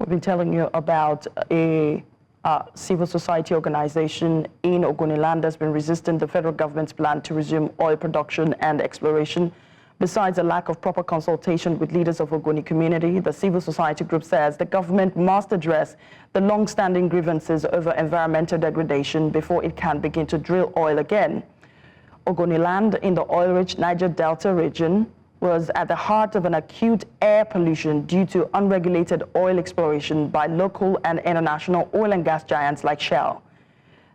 We've been telling you about a civil society organization in Ogoniland that's been resisting the federal government's plan to resume oil production and exploration. Besides a lack of proper consultation with leaders of Ogoni community, the civil society group says the government must address the long-standing grievances over environmental degradation before it can begin to drill oil again. Ogoniland in the oil-rich Niger Delta region was at the heart of an acute air pollution due to unregulated oil exploration by local and international oil and gas giants like Shell.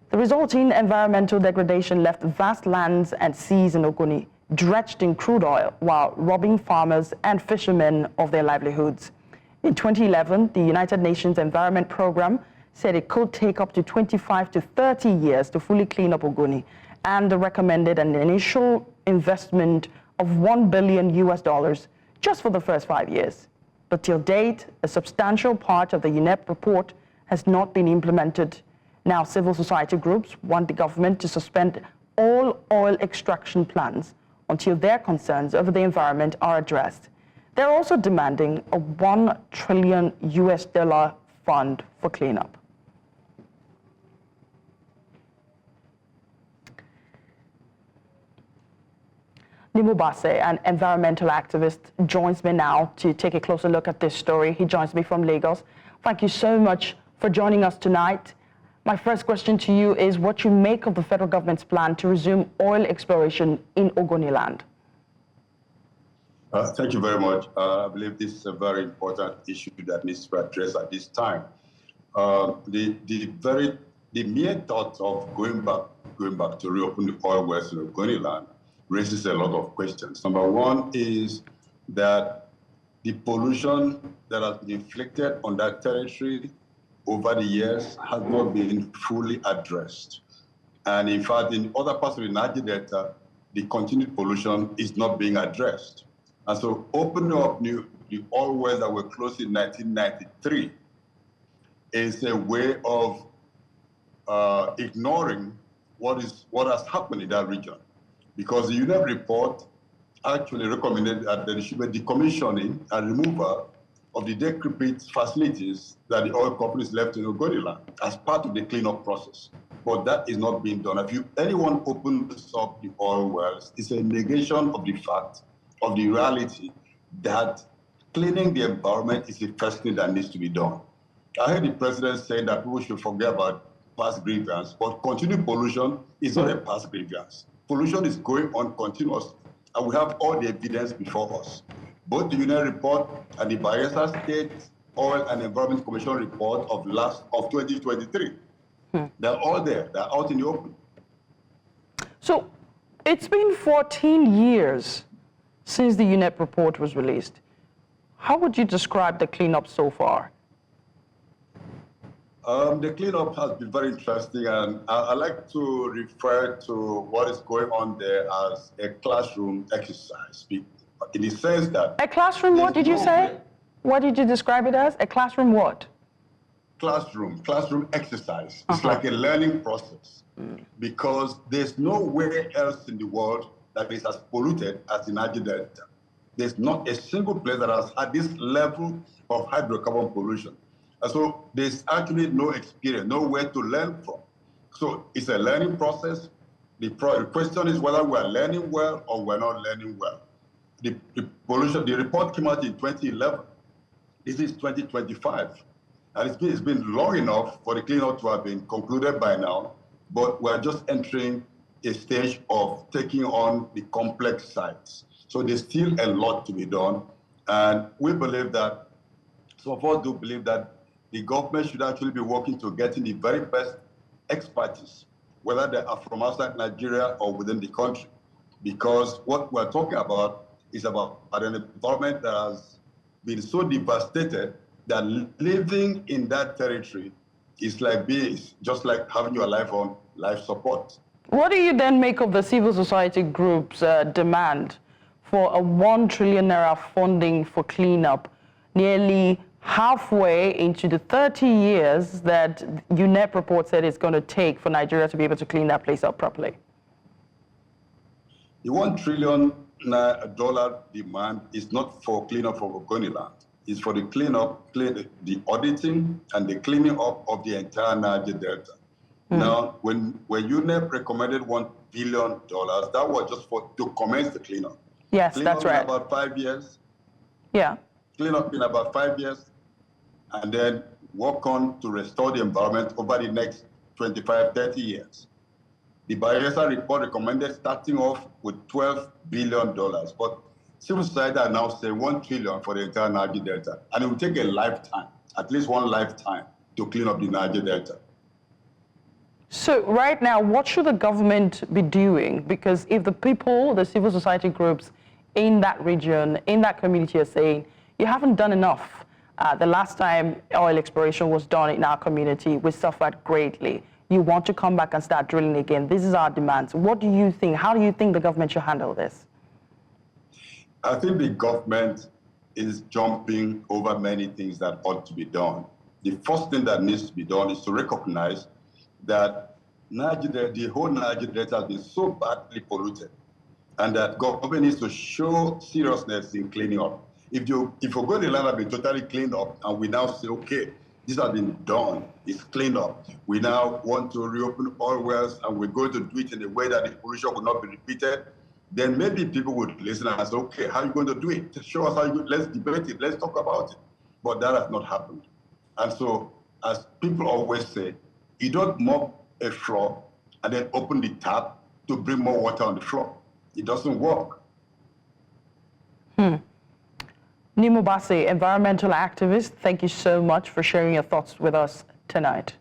The resulting environmental degradation left vast lands and seas in Ogoni drenched in crude oil while robbing farmers and fishermen of their livelihoods. In 2011, the United Nations Environment Program said it could take up to 25 to 30 years to fully clean up Ogoni, and recommended an initial investment of $1 billion just for the first 5 years. But till date, a substantial part of the UNEP report has not been implemented. Now, civil society groups want the government to suspend all oil extraction plans until their concerns over the environment are addressed. They're also demanding a $1 trillion fund for cleanup. NNIMMO BASSEY, an environmental activist, joins me now to take a closer look at this story. He joins me from Lagos. Thank you so much for joining us tonight. My first question to you is what you make of the federal government's plan to resume oil exploration in Ogoniland. Thank you very much. I believe this is a very important issue that needs to be addressed at this time. The mere thought of going back to reopen the oil wells in Ogoniland raises a lot of questions. Number one is that the pollution that has been inflicted on that territory over the years has not been fully addressed. And in fact, in other parts of the Niger Delta, the continued pollution is not being addressed. And so opening up the oil wells that were closed in 1993 is a way of ignoring what has happened in that region. Because the UNEP report actually recommended that there should be decommissioning and removal of the decrepit facilities that the oil companies left in Ogoniland as part of the cleanup process. But that is not being done. If anyone opens up the oil wells, it's a negation of the fact, of the reality, that cleaning the environment is the first thing that needs to be done. I heard the president saying that people should forget about past grievance, but continued pollution is not a past grievance. Pollution is going on continuously, and we have all the evidence before us. Both the UNEP report and the Bayelsa State Oil and Environment Commission report of 2023. They're all there. They're out in the open. So it's been 14 years since the UNEP report was released. How would you describe the cleanup so far? The cleanup has been very interesting, and I like to refer to what is going on there as a classroom exercise, in the sense that... A classroom, what did you say? What did you describe it as? A classroom what? Classroom exercise. It's like a learning process, because there's nowhere else in the world that is as polluted as the Niger Delta. There's not a single place that has had this level of hydrocarbon pollution. And so there's actually no experience, nowhere to learn from. So it's a learning process. The question is whether we're learning well or we're not learning well. The report came out in 2011. This is 2025. And it's been long enough for the cleanup to have been concluded by now, but we're just entering a stage of taking on the complex sites. So there's still a lot to be done. And we believe that, some of us do believe that the government should actually be working to getting the very best expertise, whether they are from outside Nigeria or within the country. Because what we're talking about is about an environment that has been so devastated that living in that territory is just like having your life on life support. What do you then make of the civil society group's demand for a $1 trillion funding for cleanup, nearly halfway into the 30 years that UNEP report said it's going to take for Nigeria to be able to clean that place up properly? The $1 trillion demand is not for cleanup of Ogoniland. is for the the auditing and the cleaning up of the entire Niger Delta. Now, when UNEP recommended $1 billion, that was just to commence the cleanup. Yes, Cleanup that's right. in about 5 years. Yeah. Clean up in about 5 years, and then work on to restore the environment over the next 25, 30 years. The Bayelsa report recommended starting off with $12 billion, but civil society are now saying $1 trillion for the entire Niger Delta, and it will take a lifetime, at least one lifetime, to clean up the Niger Delta. So right now, what should the government be doing? Because if the people, the civil society groups in that region, in that community are saying, you haven't done enough. The last time oil exploration was done in our community, we suffered greatly. You want to come back and start drilling again. This is our demands. What do you think? How do you think the government should handle this? I think the government is jumping over many things that ought to be done. The first thing that needs to be done is to recognize that the whole Niger Delta has been so badly polluted, and that government needs to show seriousness in cleaning up. If Ogoniland has been totally cleaned up, and we now say, okay, this has been done, it's cleaned up, we now want to reopen oil wells, and we're going to do it in a way that the pollution will not be repeated, then maybe people would listen and say, okay, how are you going to do it? Show us how you do it. Let's debate it. Let's talk about it. But that has not happened. And so, as people always say, you don't mop a floor and then open the tap to bring more water on the floor. It doesn't work. NNIMMO BASSEY, environmental activist, thank you so much for sharing your thoughts with us tonight.